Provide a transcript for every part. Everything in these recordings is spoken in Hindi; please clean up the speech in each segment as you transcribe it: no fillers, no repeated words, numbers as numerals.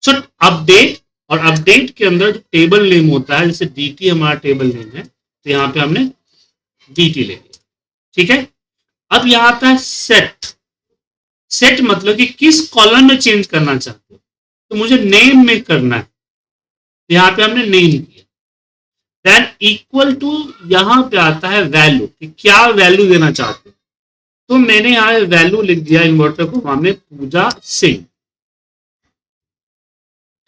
सो अपडेट, और अपडेट के अंदर जो टेबल नेम होता है, जैसे dt हमारा टेबल नेम है, तो यहाँ पे हमने dt ले लिया, ठीक है। अब यहाँ पे सेट, सेट मतलब कि किस कॉलम में चेंज करना चाहते हो, तो मुझे नेम में करना है, यहाँ पे हमने नेम किया। देन इक्वल टू यहाँ पे आता है वैल्यू, कि क्या वैल्यू देना चाहते हो, तो मैंने यहाँ वैल्यू लिख दिया इन्वर्टर को में पूजा सिंह,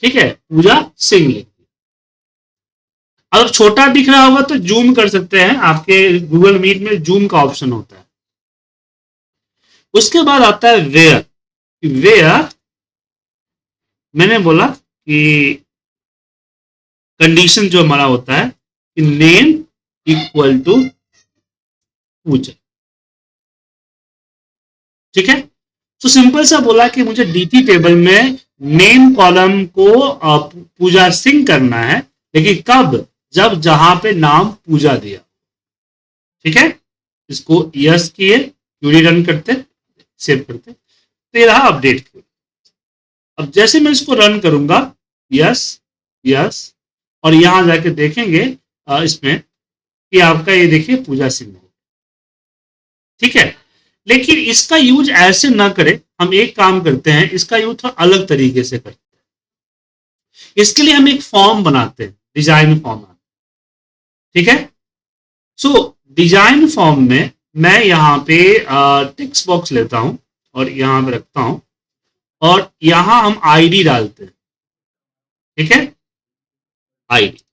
ठीक है, पूजा सिंह लिख दिया। अगर छोटा दिख रहा होगा तो जूम कर सकते हैं, आपके गूगल मीट में जूम का ऑप्शन होता है। उसके बाद आता है वेयर, वेयर मैंने बोला कि कंडीशन जो हमारा होता है कि नेम इक्वल टू पूजा, ठीक है। तो सिंपल सा बोला कि मुझे डीटी टेबल में नेम कॉलम को पूजा सिंह करना है, लेकिन कब, जब जहां पे नाम पूजा दिया, ठीक है। इसको यस किए, क्यूरी रन करते, सेव करते, तो ये रहा अपडेट क्यूरी। अब जैसे मैं इसको रन करूंगा, यस यस, और यहां जाके देखेंगे इसमें कि आपका ये देखिए पूजा सिंह, ठीक है। लेकिन इसका यूज ऐसे ना करें, हम एक काम करते हैं, इसका यूज थोड़ा अलग तरीके से करते हैं। इसके लिए हम एक फॉर्म बनाते हैं, डिजाइन फॉर्म, ठीक है। सो डिजाइन फॉर्म में मैं यहाँ पे टेक्स्ट बॉक्स लेता हूं और यहां पे रखता हूं, और यहां हम आईडी डालते हैं, ठीक है, आईडी।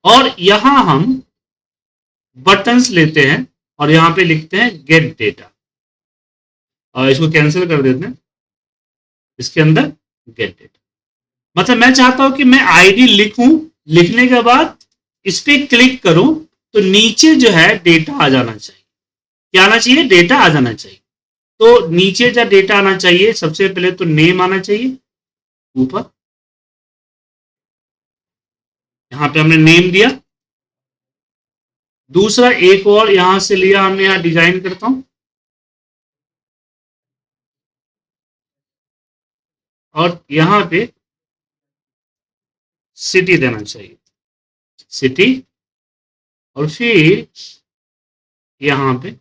और यहां हम बटन्स लेते हैं और यहां पे लिखते हैं गेट डेटा, और इसको कैंसिल कर देते हैं, इसके अंदर गेट डेटा। मतलब मैं चाहता हूं कि मैं आईडी लिखूं, लिखने के बाद इस पर क्लिक करूं तो नीचे जो है डेटा आ जाना चाहिए। क्या आना चाहिए? डेटा आ जाना चाहिए। तो नीचे जो डेटा आना चाहिए, सबसे पहले तो नेम आना चाहिए ऊपर, यहां पे हमने नेम दिया। दूसरा एक और यहां से लिया हमने, यहां डिजाइन करता हूं, और यहां पे सिटी देना चाहिए, सिटी, और फिर यहां पे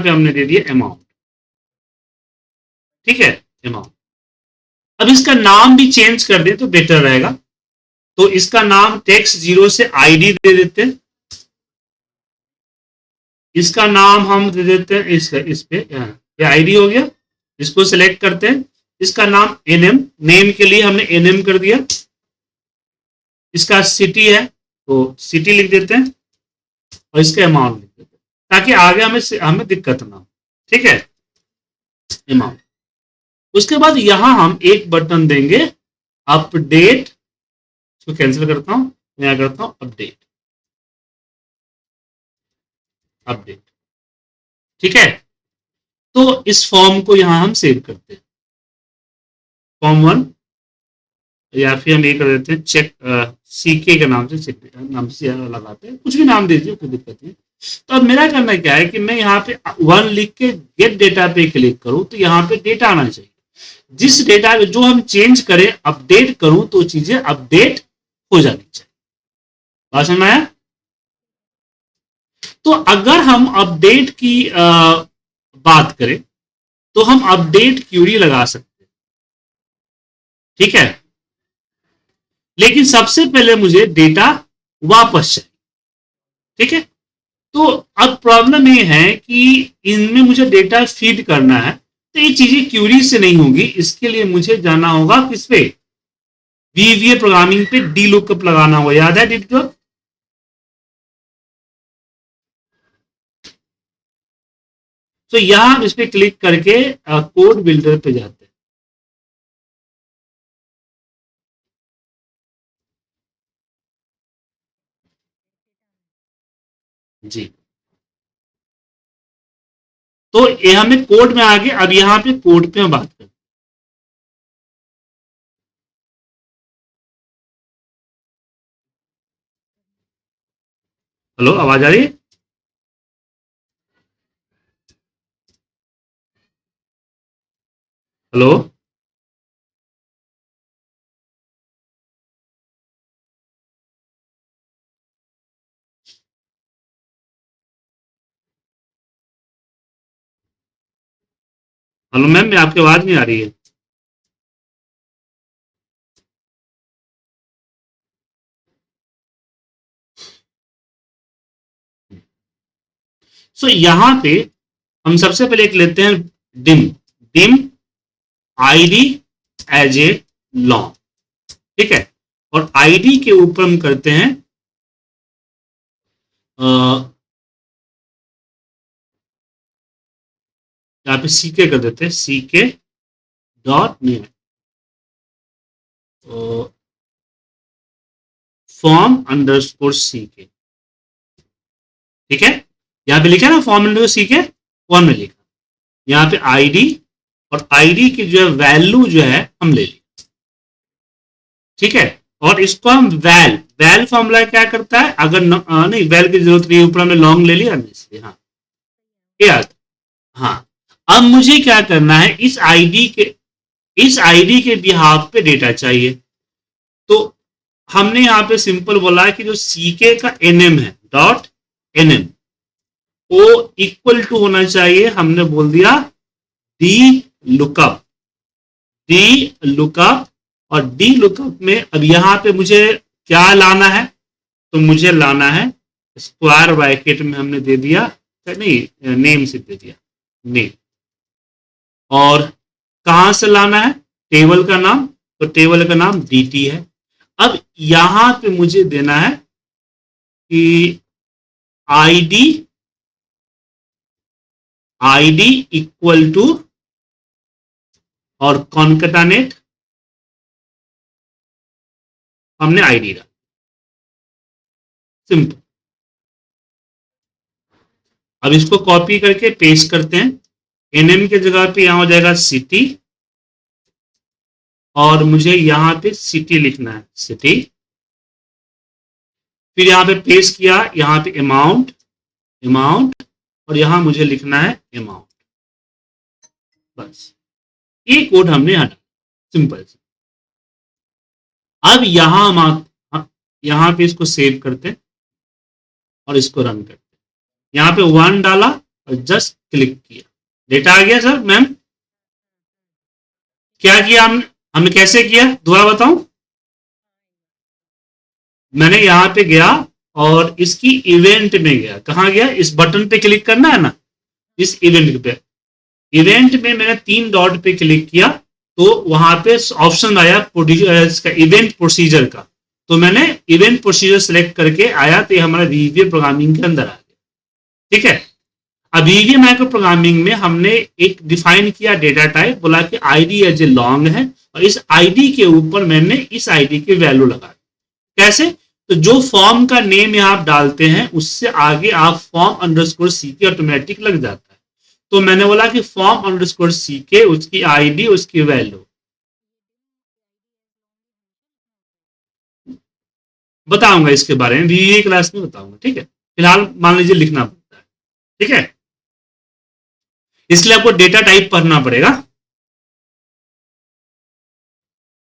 हमने दे दिया अमाउंट, ठीक है, अमाउंट। अब इसका नाम भी चेंज कर दे तो बेटर रहेगा, तो इसका नाम टेक्स्ट 0 से आईडी दे देते हैं, इसका नाम हम दे देते हैं इस पे, ये आईडी हो गया, इसको सिलेक्ट करते हैं, इसका नाम एनएम, नेम के लिए हमने एनएम कर दिया, इसका सिटी है तो सिटी लिख देते हैं, और इसका अमाउंट लिख देते हैं, ताकि आगे हमें दिक्कत ना हो, ठीक है, अमाउंट। उसके बाद यहां हम एक बटन देंगे अपडेट, इसको कैंसिल करता हूं, मैं करता हूं अपडेट, अपडेट, ठीक है। तो इस फॉर्म को यहां हम सेव करते हैं, फॉर्म 1, या फिर हम ये कर देते हैं चेक सीके के नाम से, चेक नाम से लगाते हैं, कुछ भी नाम दे दीजिए, कोई दिक्कत नहीं। तो अब मेरा करना क्या है कि मैं यहाँ पे 1 लिख के गेट डेटा पे क्लिक करूं, तो यहाँ पे डेटा आना चाहिए, जिस डेटा जो हम चेंज करें, अपडेट करूं, तो चीजें अपडेट हो जानी चाहिए। बात समझ में आया? तो अगर हम अपडेट की बात करें, तो हम अपडेट क्यूरी लगा सकते हैं, ठीक है। लेकिन सबसे पहले मुझे डेटा वापस चाहिए, ठीक है। तो अब प्रॉब्लम ये है कि इनमें मुझे डेटा फीड करना है, तो ये चीजें क्यूरी से नहीं होगी, इसके लिए मुझे जाना होगा किस पे, वीवीए प्रोग्रामिंग पे, डी लुकअप लगाना होगा, याद है डी लुकअप? तो यहां इस पे क्लिक करके कोड बिल्डर पे जाते हैं, जी। तो ये हमें कोड में आ गए, अब यहां पे कोड पे हम बात करते हैं। हेलो, आवाज आ रही है? हेलो। हेलो मैम, मैं आपकी आवाज नहीं आ रही है। सो यहां पे हम सबसे पहले एक लेते हैं dim. Dim ID as a long, ठीक है। और आईडी के ऊपर हम करते हैं यहाँ पे सीके कर देते हैं, CK dot name, form underscore CK, ठीक है। यहाँ पे लिखा है ना फॉर्म अंडरस्कोर सीके, फॉर्म में लिखा, यहाँ पे आईडी, और आईडी की जो है वैल्यू जो है हम ले ली, ठीक है। और इसको हम वैल वैल फॉर्मूला क्या करता है, अगर नहीं वैल की जरूरत नहीं, ऊपर हमने लॉन्ग ले लिया इसलिए, हाँ ये आता। हाँ, अब मुझे क्या करना है, इस आईडी के बिहाफ पे डेटा चाहिए। तो हमने यहाँ पे सिंपल बोला है कि जो सीके का एनएम है, डॉट एनएम, वो इक्वल टू होना चाहिए, हमने बोल दिया डी लुकअप, डी लुकअप। और डी लुकअप में अब यहां पे मुझे क्या लाना है, तो मुझे लाना है स्क्वायर ब्रैकेट में हमने दे दिया, नहीं नेम से दे दिया, नेम। और कहां से लाना है, टेबल का नाम, तो टेबल का नाम dt है। अब यहां पे मुझे देना है कि id id इक्वल टू, और कॉन्केटानेट हमने आईडी डाला, सिंपल। अब इसको कॉपी करके पेस्ट करते हैं, एनएम के जगह पे यहां हो जाएगा सिटी, और मुझे यहां पे सिटी लिखना है, सिटी। फिर यहां पे पेस्ट किया, यहां पे अमाउंट, अमाउंट, और यहां मुझे लिखना है अमाउंट, बस ये कोड हमने हटा, सिंपल। अब यहां पे इसको सेव करते हैं और इसको रन करते हैं। यहां पे 1 डाला और जस्ट क्लिक किया, डेटा आ गया सर। मैम क्या किया हमने, हमने कैसे किया दोबारा बताऊं। मैंने यहां पे गया और इसकी इवेंट में गया, कहां गया, इस बटन पे क्लिक करना है ना, इस इवेंट पे, इवेंट में मैंने 3 डॉट पे क्लिक किया, तो वहां पे ऑप्शन आया इसका इवेंट प्रोसीजर का, तो मैंने इवेंट प्रोसीजर सेलेक्ट करके आया, तो ये हमारा वीवीए प्रोग्रामिंग के अंदर आ गया, ठीक है। अब वीवीए माइक्रो प्रोग्रामिंग में हमने एक डिफाइन किया डेटा टाइप, बोला कि आईडी एज ए लॉन्ग है, और इस आईडी के ऊपर मैंने इस आईडी की वैल्यू लगा, कैसे, तो जो फॉर्म का नेम यहाँ आप डालते हैं उससे आगे आप फॉर्म अंडरस्कोर सीके ऑटोमेटिक लग जाता है। तो मैंने बोला कि फॉर्म अंडरस्कोर सीके, उसकी आईडी, उसकी वैल्यू, बताऊंगा इसके बारे में वीवीए क्लास में बताऊंगा, ठीक है। फिलहाल मान लीजिए लिखना पड़ता है, ठीक है, इसलिए आपको डेटा टाइप पढ़ना पड़ेगा,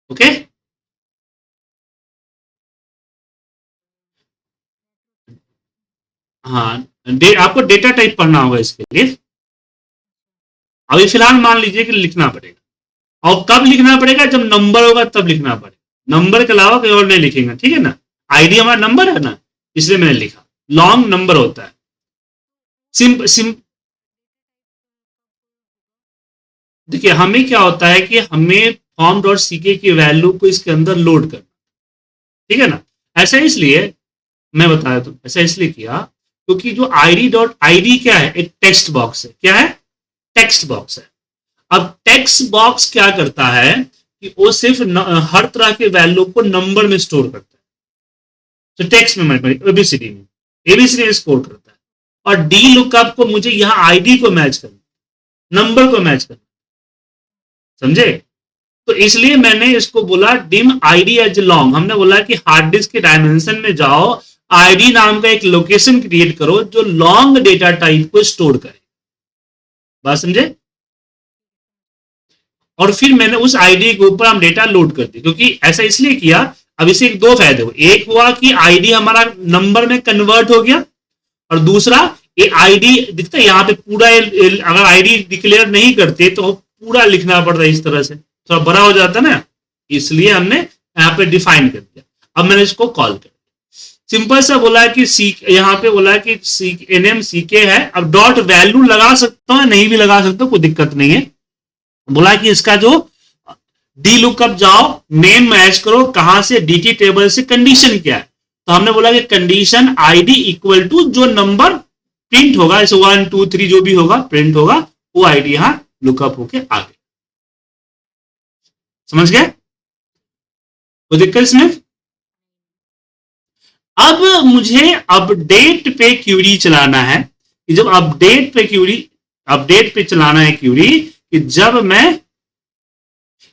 ओके। हाँ, आपको डेटा टाइप पढ़ना होगा इसके लिए। अभी फिलहाल मान लीजिए कि लिखना पड़ेगा, और कब लिखना पड़ेगा, जब नंबर होगा तब लिखना पड़ेगा, नंबर के अलावा कोई और नहीं लिखेंगे, ठीक है ना। आईडी हमारा नंबर है ना, इसलिए मैंने लिखा, लॉन्ग नंबर होता है, सिंप सिंप देखिए हमें क्या होता है कि हमें फॉर्म डॉट सीके की वैल्यू को इसके अंदर लोड करना, ठीक है ना। ऐसा इसलिए मैं बताया, तो ऐसा इसलिए किया क्योंकि जो id क्या है, एक टेक्स्ट बॉक्स है, क्या है, टेक्स्ट बॉक्स है। अब टेक्स्ट बॉक्स क्या करता है कि वो सिर्फ हर तरह के वैल्यू को नंबर में स्टोर करता है, तो टेक्स्ट में एबीसीडी में स्टोर करता है। और डी लुकअप को मुझे यहाँ आईडी को मैच करना, नंबर को मैच करना, समझे। तो इसलिए मैंने इसको बोला डिम आईडी एज लॉन्ग, हमने बोला कि हार्ड डिस्क के डायमेंशन में जाओ, आईडी नाम का एक लोकेशन क्रिएट करो जो लॉन्ग डेटा टाइप को स्टोर करे। बात समझे? और फिर मैंने उस आईडी के ऊपर हम डेटा लोड कर दी, क्योंकि ऐसा इसलिए किया, अब इससे दो फायदे हुए। एक हुआ कि आईडी हमारा नंबर में कन्वर्ट हो गया, और दूसरा ये आईडी दिखता है यहाँ पे पूरा, अगर आईडी डिक्लेयर नहीं करते तो पूरा लिखना पड़ता है, इस तरह से थोड़ा बड़ा हो जाता ना, इसलिए हमने यहाँ पे डिफाइन कर दिया। अब मैंने इसको कॉल कर दिया, सिंपल सा बोला कि सी, यहाँ पे बोला कि एनएम सीके है। अब डॉट वैल्यू लगा सकता हूँ, नहीं भी लगा सकता, कोई दिक्कत नहीं है। बोला कि इसका जो डी लुकअप जाओ, नेम मैच करो, कहां से, डीटी टेबल से, कंडीशन क्या है। तो हमने बोला कि कंडीशन आईडी इक्वल टू जो नंबर प्रिंट होगा, जैसे 1 2 3 जो भी होगा प्रिंट होगा, वो आईडी यहां लुकअप होके आ गई। समझ गए? कोई दिक्कत इसमें? अब मुझे अपडेट पे क्यूरी चलाना है, कि जब अपडेट पे चलाना है क्यूरी, कि जब मैं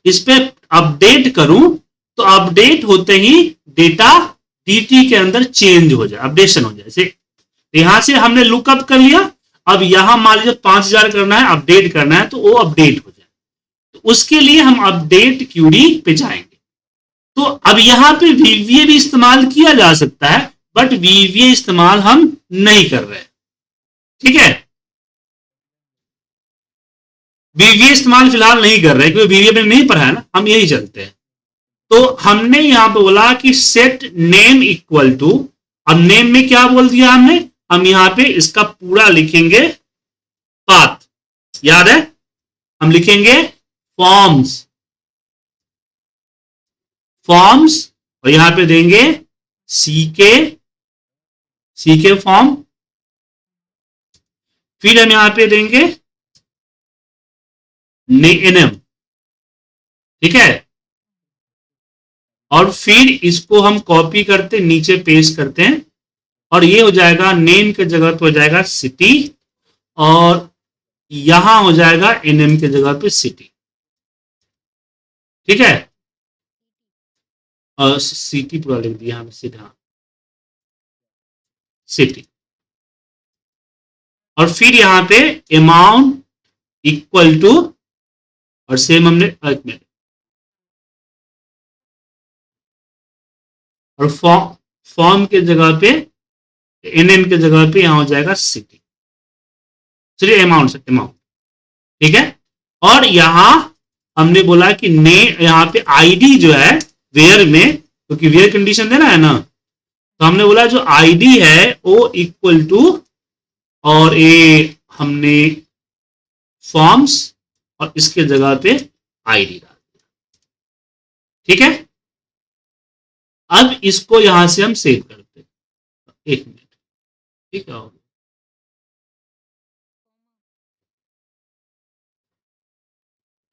इस पे अपडेट करूं तो अपडेट होते ही डेटा डीटी के अंदर चेंज हो जाए, अपडेशन हो जाए। जैसे यहां से हमने लुकअप कर लिया, अब यहां मान लीजिए 5000 करना है, अपडेट करना है, तो वो अपडेट हो जाए। तो उसके लिए हम अपडेट क्यूरी पे जाएंगे। तो अब यहां पे वीवीए भी इस्तेमाल किया जा सकता है, बट वीवीए इस्तेमाल हम नहीं कर रहे। ठीक है, वीवीए इस्तेमाल फिलहाल नहीं कर रहे, क्योंकि वीवीए में नहीं पढ़ा है ना, हम यही चलते हैं। तो हमने यहां पे बोला कि सेट नेम इक्वल टू, अब नेम में क्या बोल दिया हमने, हम यहां पे इसका पूरा लिखेंगे पाथ, याद है, हम लिखेंगे फॉर्म्स, और यहां पे देंगे सीके फॉर्म, फिर हम यहां पे देंगे एनएम। ठीक है, और फिर इसको हम कॉपी करते नीचे पेस्ट करते हैं, और ये हो जाएगा नेम के जगह पे हो जाएगा सिटी, और यहां हो जाएगा एनएम के जगह पे सिटी। ठीक है, और सिटी पूरा लिख दिया हम, सीधा सिटी, और फिर यहां पे अमाउंट इक्वल टू, और सेम हमने एक मिनट, और फॉर्म के जगह पे एनएम के जगह पे यहां हो जाएगा सिटी, चलिए अमाउंट ठीक है। और यहां हमने बोला कि ने यहां पे आईडी जो है वेयर में, क्योंकि वेयर कंडीशन देना है ना, तो हमने बोला जो आईडी है वो इक्वल टू, और ये हमने फॉर्म्स, और इसके जगह पे आईडी डाल दिया। ठीक है, अब इसको यहां से हम सेव करते हैं, एक मिनट। ठीक है,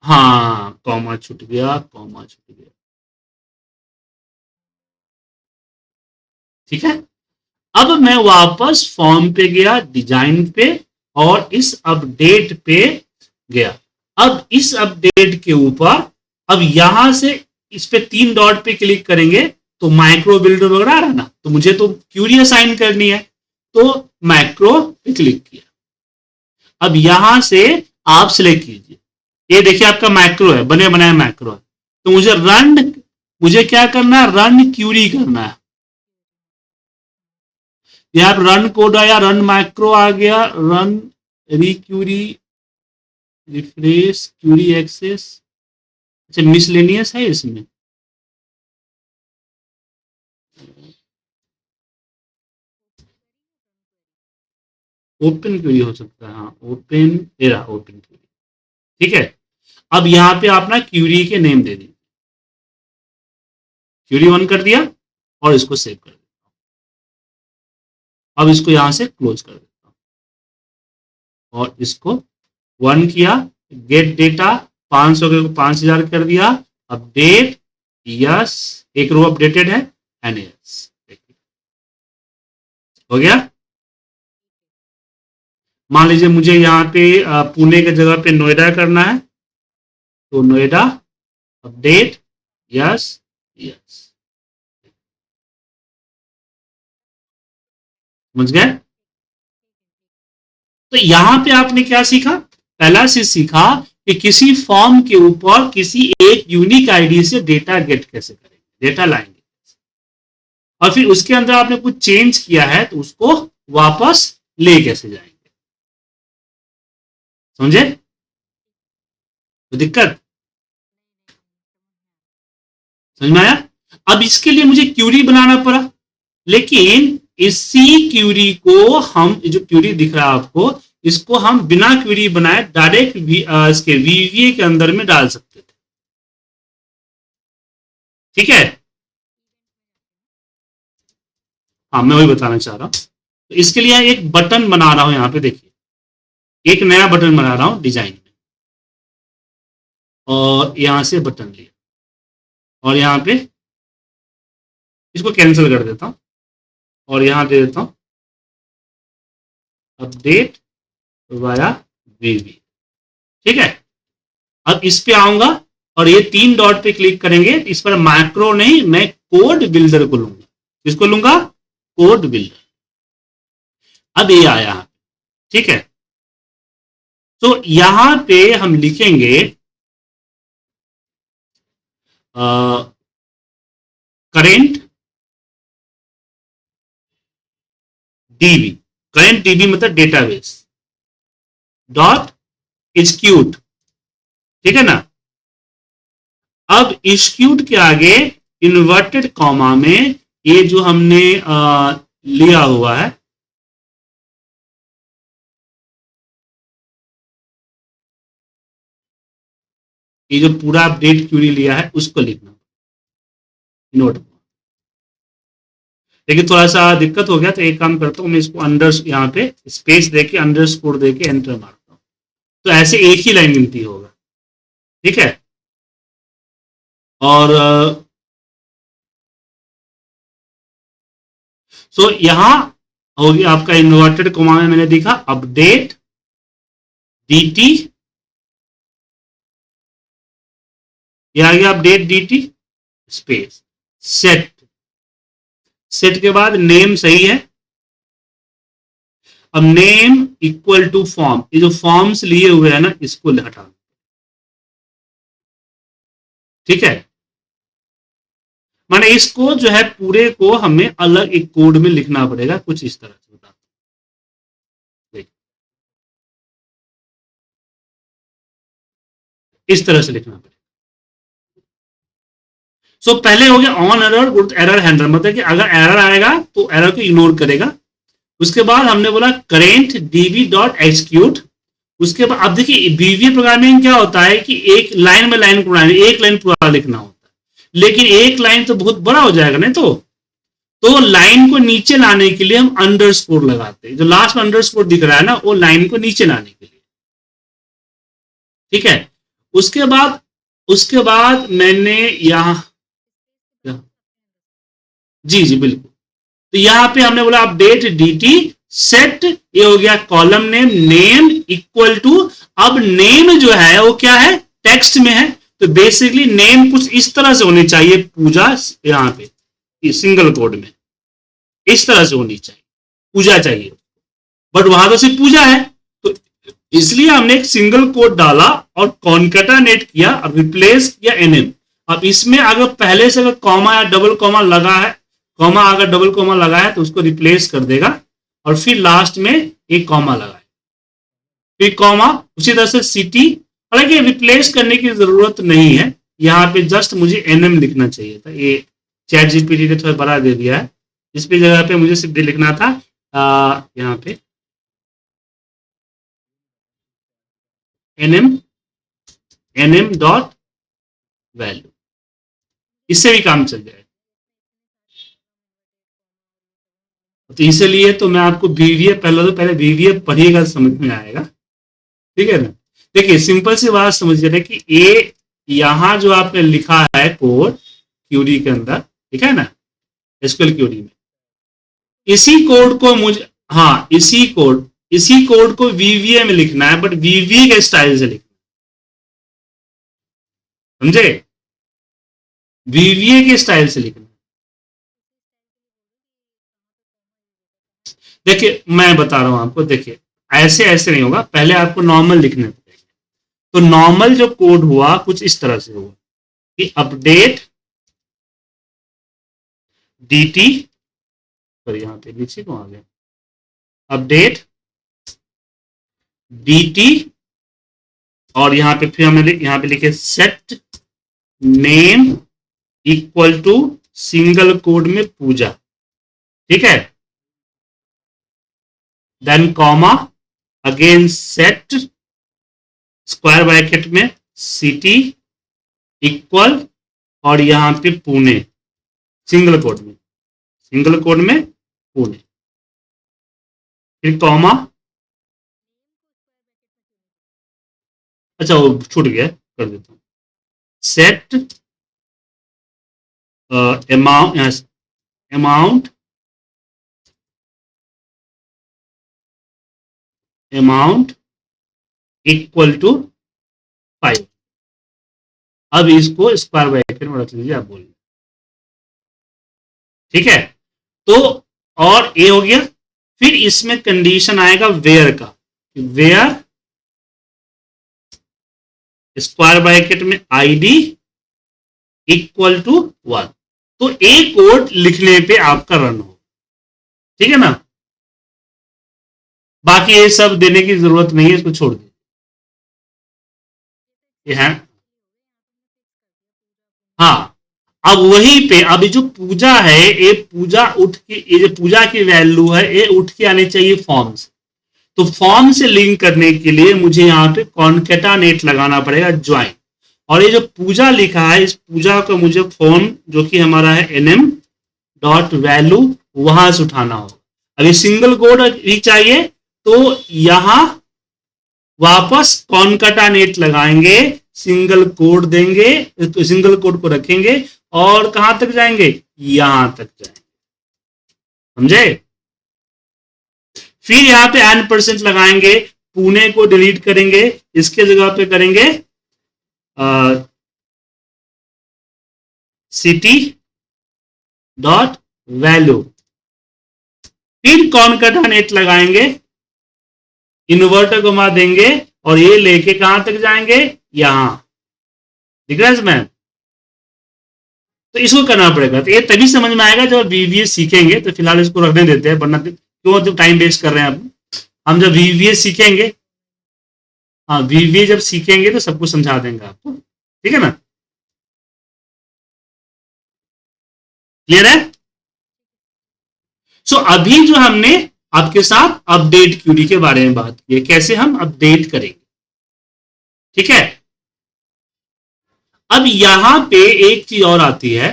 हाँ कॉमा छूट गया, ठीक है। अब मैं वापस फॉर्म पे गया, डिजाइन पे, और इस अपडेट पे गया। अब इस अपडेट के ऊपर, अब यहां से इस पे 3 डॉट पे क्लिक करेंगे तो माइक्रो बिल्डर वगैरह आ रहा है ना, तो मुझे तो क्यूरी असाइन करनी है, तो मैक्रो पे क्लिक किया। अब यहां से आप सिलेक्ट कीजिए, ये देखिए आपका मैक्रो है, बने बनाए मैक्रो है, तो मुझे क्या करना है, रन क्यूरी करना है। यहाँ पर रन कोड आया, रन मैक्रो आ गया, रन रिक्यूरी, रिफ्रेश क्यूरी एक्सेस, अच्छा मिसलेनियस है इसमें, ओपन क्यूरी हो सकता है, हाँ ओपन एरा, ओपन क्यूरी। ठीक है, अब यहां पे आप ना क्यूरी के नेम दे दीजिए, क्यूरी 1 कर दिया, और इसको सेव कर दिया। अब इसको यहां से क्लोज कर देता हूं, और इसको 1 किया, गेट डेटा 500 के 5000 कर दिया, अपडेट यस, एक रो अपडेटेड है, एंड यस हो गया। मान लीजिए मुझे यहाँ पे पुणे के जगह पे नोएडा करना है, तो नोएडा अपडेट यस, समझ गए? तो यहां पे आपने क्या सीखा? पहला से सीखा कि किसी फॉर्म के ऊपर किसी एक यूनिक आईडी से डेटा गेट कैसे करेंगे, डेटा लाएंगे, और फिर उसके अंदर आपने कुछ चेंज किया है तो उसको वापस ले कैसे जाएंगे। समझे? तो दिक्कत समझ में आया? अब इसके लिए मुझे क्यूरी बनाना पड़ा, लेकिन इसी क्यूरी को हम, जो क्यूरी दिख रहा है आपको, इसको हम बिना क्यूरी बनाए डायरेक्ट इसके वीवीए के अंदर में डाल सकते थे। ठीक है? हाँ, मैं वही बताना चाह रहा हूं। तो इसके लिए एक बटन बना रहा हूं, यहां पे देखिए, एक नया बटन बना रहा हूं डिजाइन में, और यहां से बटन लिया, और यहां पे इसको कैंसिल कर देता हूं, और यहां दे देता हूं अपडेट वाया वीवी। ठीक है? अब इस पे आऊंगा और ये तीन डॉट पे क्लिक करेंगे, इस पर मैक्रो नहीं, मैं कोड बिल्डर को लूंगा। किसको लूंगा? Code builder. अब ये आया। ठीक है? तो यहां पे हम लिखेंगे करेंट डीबी। करेंट डीबी मतलब डेटाबेस डॉट एक्सक्यूट। ठीक है ना? अब एक्सक्यूट के आगे इन्वर्टेड कॉमा में ये जो हमने लिया हुआ है, ये जो पूरा अपडेट क्यूरी लिया है उसको लिखना नोट। लेकिन थोड़ा सा दिक्कत हो गया, तो एक काम करता हूं, मैं इसको अंडर, यहाँ पे स्पेस देके अंडर स्कोर देके एंटर मारता हूं, तो ऐसे एक ही लाइन गिनती होगा। ठीक है? और सो यहां होगी आपका इन्वर्टेड कोमा में मैंने लिखा अपडेट dt, ये आ गया update dt space set. Set के बाद नेम सही है। अब नेम इक्वल टू फॉर्म, ये जो फॉर्म्स लिए हुए हैं ना, इसको हटा। ठीक है? माने इसको जो है पूरे को हमें अलग एक कोड में लिखना पड़ेगा, कुछ इस तरह से बता। इस तरह से लिखना पड़ेगा। सो पहले हो गया ऑन एरर, एरर हैंडलर, मतलब कि अगर एरर आएगा तो एरर को इग्नोर करेगा। उसके बाद हमने बोला करेंट डीबी डॉट एक्सक्यूट। उसके बाद अब देखिए बीवीए प्रोग्रामिंग क्या होता है कि एक लाइन में लाइन को एक लाइन पूरा लिखना होता है, लेकिन एक लाइन तो बहुत बड़ा हो जाएगा नहीं, तो लाइन को नीचे लाने के लिए हम अंडरस्कोर लगाते हैं। जो लास्ट में अंडरस्कोर दिख रहा है ना, वो लाइन को नीचे लाने के लिए। ठीक है? उसके बाद मैंने यहां, जी जी बिल्कुल, तो यहां पे हमने बोला अपडेट dt सेट, ये हो गया column name, name equal to, अब नेम जो है वो क्या है? टेक्स्ट में है, तो बेसिकली नेम कुछ इस तरह से होनी चाहिए पूजा, यहां पे सिंगल कोड में इस तरह से होनी चाहिए, पूजा चाहिए, बट वहां तो सिर्फ पूजा है, तो इसलिए हमने एक सिंगल कोड डाला और कॉन्केटानेट किया और रिप्लेस किया एनएम। अब इसमें अगर पहले से अगर कॉमा या डबल कॉमा लगा है, कॉमा अगर डबल कॉमा लगा है तो उसको रिप्लेस कर देगा, और फिर लास्ट में एक कॉमा लगाए, फिर कॉमा, उसी तरह से सिटी। हालांकि रिप्लेस करने की जरूरत नहीं है, यहाँ पे जस्ट मुझे एनएम लिखना चाहिए था, ये चैट जीपीटी ने थोड़ा बड़ा दे दिया है, इस पे जगह पे मुझे सिर्फ लिखना था यहाँ पे एनएम, एनएम डॉट वैल्यू, इससे भी काम चल जाएगा। तो इसलिए तो मैं आपको बीवीए, पहले बीवीए पढ़िएगा समझ में आएगा। ठीक है ना? देखिए सिंपल सी बात समझिए कि ये यहां जो आपने लिखा है कोड क्यूरी के अंदर, ठीक है ना, एसक्यूएल क्यूरी में, इसी कोड को मुझे, हाँ इसी कोड को वीवीए में लिखना है, बट वीवीए के स्टाइल से लिखना, समझे? वीवीए के स्टाइल से लिखना। देखिए मैं बता रहा हूं आपको, देखिए ऐसे ऐसे नहीं होगा, पहले आपको नॉर्मल लिखने पड़ेगा। तो नॉर्मल जो कोड हुआ कुछ इस तरह से हुआ कि अपडेट dt, सॉरी यहाँ पे नीचे को आ गया, अपडेट dt, और यहाँ पे फिर हमने यहाँ पे लिखे set name equal to single code में पूजा, ठीक है, then comma, again set square bracket में सिटी इक्वल, और यहां पे पुणे, सिंगल कोड में, सिंगल कोड में पुणे, फिर कॉमा, अच्छा वो छूट गया, कर देता हूं, set amount, amount amount equal to 5। अब इसको स्क्वायर ब्रैकेट में रख लीजिए, आप बोलिए, ठीक है। तो और ए हो गया, फिर इसमें कंडीशन आएगा वेयर का, वेयर स्क्वायर ब्रैकेट में आईडी इक्वल टू 1। तो ए कोड लिखने पे आपका रन हो, ठीक है ना। बाकी ये सब देने की जरूरत नहीं है, इसको छोड़ दीजिए। है हाँ, अब वहीं पे अभी जो पूजा है, ये पूजा उठ के, ये जो पूजा की वैल्यू है ये उठ के आनी चाहिए फॉर्म से। तो फॉर्म से लिंक करने के लिए मुझे यहाँ पे कॉन्केटानेट लगाना पड़ेगा, ज्वाइन, और ये जो पूजा लिखा है इस पूजा को मुझे फॉर्म जो कि हमारा है nm डॉट वैल्यू वहां से उठाना होगा। अभी सिंगल कोड ही चाहिए, तो यहां वापस कॉन्केटानेट लगाएंगे, सिंगल कोड देंगे, तो सिंगल कोड को रखेंगे और कहां तक जाएंगे, यहां तक जाएंगे, समझे। फिर यहां पे n% लगाएंगे, पुणे को डिलीट करेंगे, इसके जगह पे करेंगे सिटी डॉट वैल्यू, फिर कॉन्केटानेट लगाएंगे, इन्वर्टर घुमा देंगे और ये लेके कहां तक जाएंगे, यहां, दिख रहा है इसमें। तो इसको करना पड़ेगा, तो ये तभी समझ में आएगा जब वीवीएस सीखेंगे। तो फिलहाल इसको रखने देते हैं, वरना क्यों जब टाइम वेस्ट कर रहे हैं अब। हम जब वीवीएस सीखेंगे, हाँ वीवीएस जब सीखेंगे तो सब कुछ समझा देंगे आपको, ठीक है ना, क्लियर है। सो अभी जो हमने आपके साथ अपडेट क्यूरी के बारे में बात की है, कैसे हम अपडेट करेंगे, ठीक है। अब यहां पे एक चीज और आती है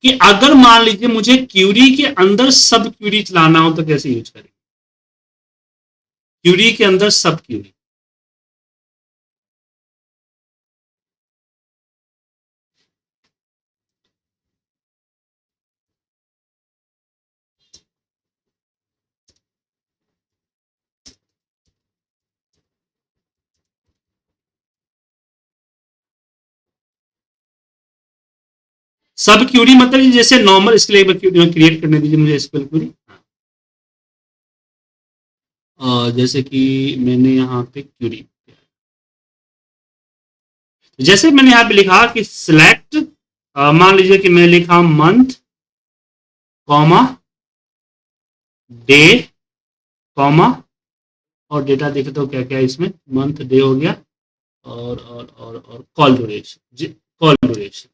कि अगर मान लीजिए मुझे क्यूरी के अंदर सब क्यूरी चलाना हो तो कैसे यूज करें, क्यूरी के अंदर सब क्यूरी, सब क्यूरी मतलब जैसे नॉर्मल, इसके लिए क्रिएट करने दीजिए मुझे एसक्यूएल क्यूरी। जैसे कि मैंने यहाँ पे क्यूरी, जैसे मैंने यहाँ पे लिखा कि सिलेक्ट, मान लीजिए कि मैं लिखा मंथ कॉमा डे कॉमा, और डेटा देखे तो क्या क्या इसमें, मंथ डे हो गया, और कॉल ड्यूरेशन, कॉल ड्यूरेशन,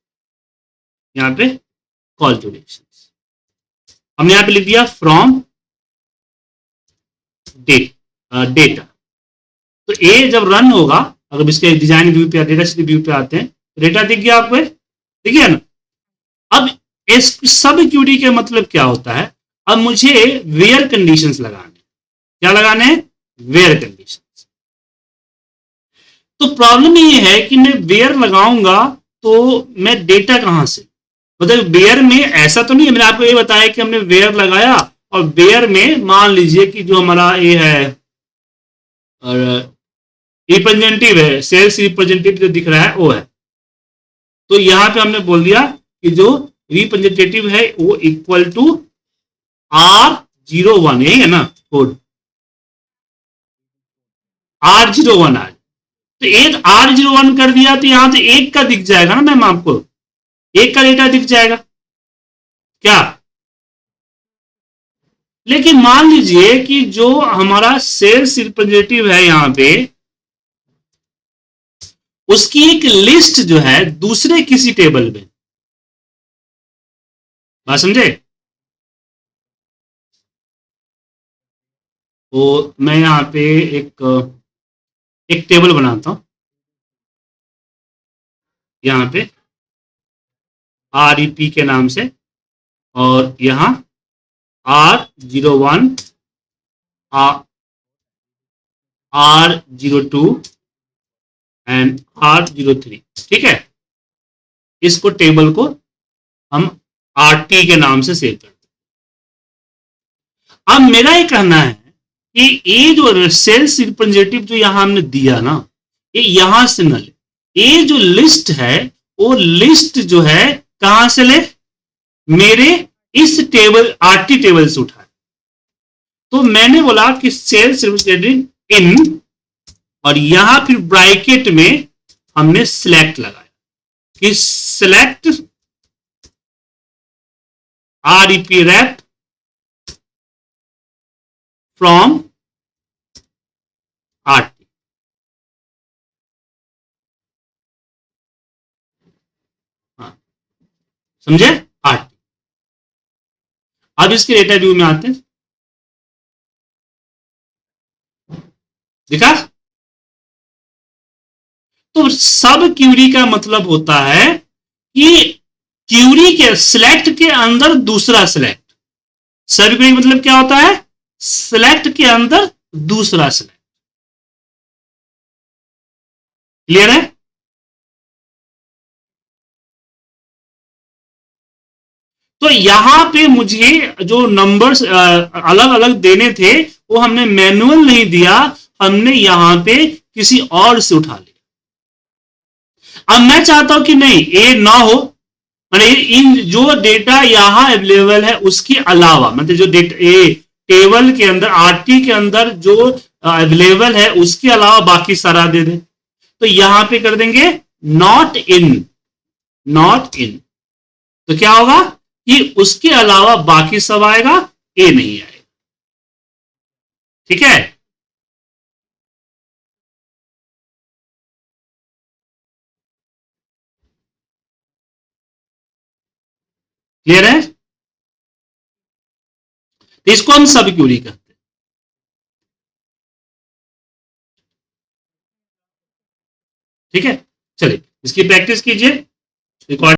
यहाँ पे कॉल ड्यूरेशन हमने यहाँ पे लिख दिया फ्रॉम डेटा। तो ये जब रन होगा, अगर इसके डिजाइन व्यू पे, डेटा शीट व्यू पे आते हैं, डेटा दिख गया आपको, ठीक है ना। अब इस सब क्यूरी के मतलब क्या होता है, अब मुझे वेयर कंडीशंस लगाने, क्या लगाने हैं, वेयर कंडीशंस। तो प्रॉब्लम ये है कि मैं वेयर लगाऊंगा तो मैं डेटा कहां से, मतलब वेयर में ऐसा तो नहीं है, मैंने आपको ये बताया कि हमने वेयर लगाया और वेयर में मान लीजिए कि जो हमारा ये है रिप्रेजेंटेटिव है, सेल्स रिप्रेजेंटेटिव जो दिख रहा है वो है, तो यहां पे हमने बोल दिया कि जो रिप्रेजेंटेटिव है वो इक्वल टू आर R01, यही है ना कोड? R01 आज, तो एक R01 कर दिया तो यहां से एक का दिख जाएगा ना मैम, आपको एक का डेटा दिख जाएगा क्या? लेकिन मान लीजिए कि जो हमारा सेल्स रिप्रेजेंटेटिव है यहां पे, उसकी एक लिस्ट जो है दूसरे किसी टेबल में, बात समझे? तो मैं यहां पे एक एक टेबल बनाता हूं यहां पे REP के नाम से, और यहां R01, R02 एंड R03, ठीक है? इसको टेबल को हम RT के नाम से सेव करते हैं। अब मेरा ये कहना है कि ये जो सेल्स रिप्रेजेंटेटिव जो यहां हमने दिया ना, ये यहां से न ले, ये जो लिस्ट है वो लिस्ट जो है कहां से ले? मेरे इस टेबल RT टेबल से उठाए। तो मैंने बोला कि सेल्स रिप्रेजेंटेटिव इन, और यहां फिर ब्रैकेट में हमने सिलेक्ट लगाया कि select REP rep from RT। हाँ, समझे? RT। अब इसके डेटा व्यू में आते हैं, दिखा? तो सब क्यूरी का मतलब होता है कि क्यूरी के सिलेक्ट के अंदर दूसरा सिलेक्ट। सब क्यूरी मतलब क्या होता है? सिलेक्ट के अंदर दूसरा सिलेक्ट। क्लियर है? तो यहां पे मुझे जो नंबर्स अलग अलग देने थे वो हमने मैनुअल नहीं दिया, हमने यहां पे किसी और से उठा लिया। अब मैं चाहता हूं कि नहीं, ये ना हो, मैंने इन जो डेटा यहां अवेलेबल है उसके अलावा, मतलब जो डेटा ये टेबल के अंदर RT के अंदर जो अवेलेबल है उसके अलावा बाकी सारा दे दे। तो यहां पे कर देंगे नॉट इन, नॉट इन। तो क्या होगा कि उसके अलावा बाकी सब आएगा, ए नहीं आएगा। ठीक है? क्लियर है? तो इसको हम सब क्यूरी कहते हैं। ठीक है, चलिए इसकी प्रैक्टिस कीजिए। रिकॉर्ड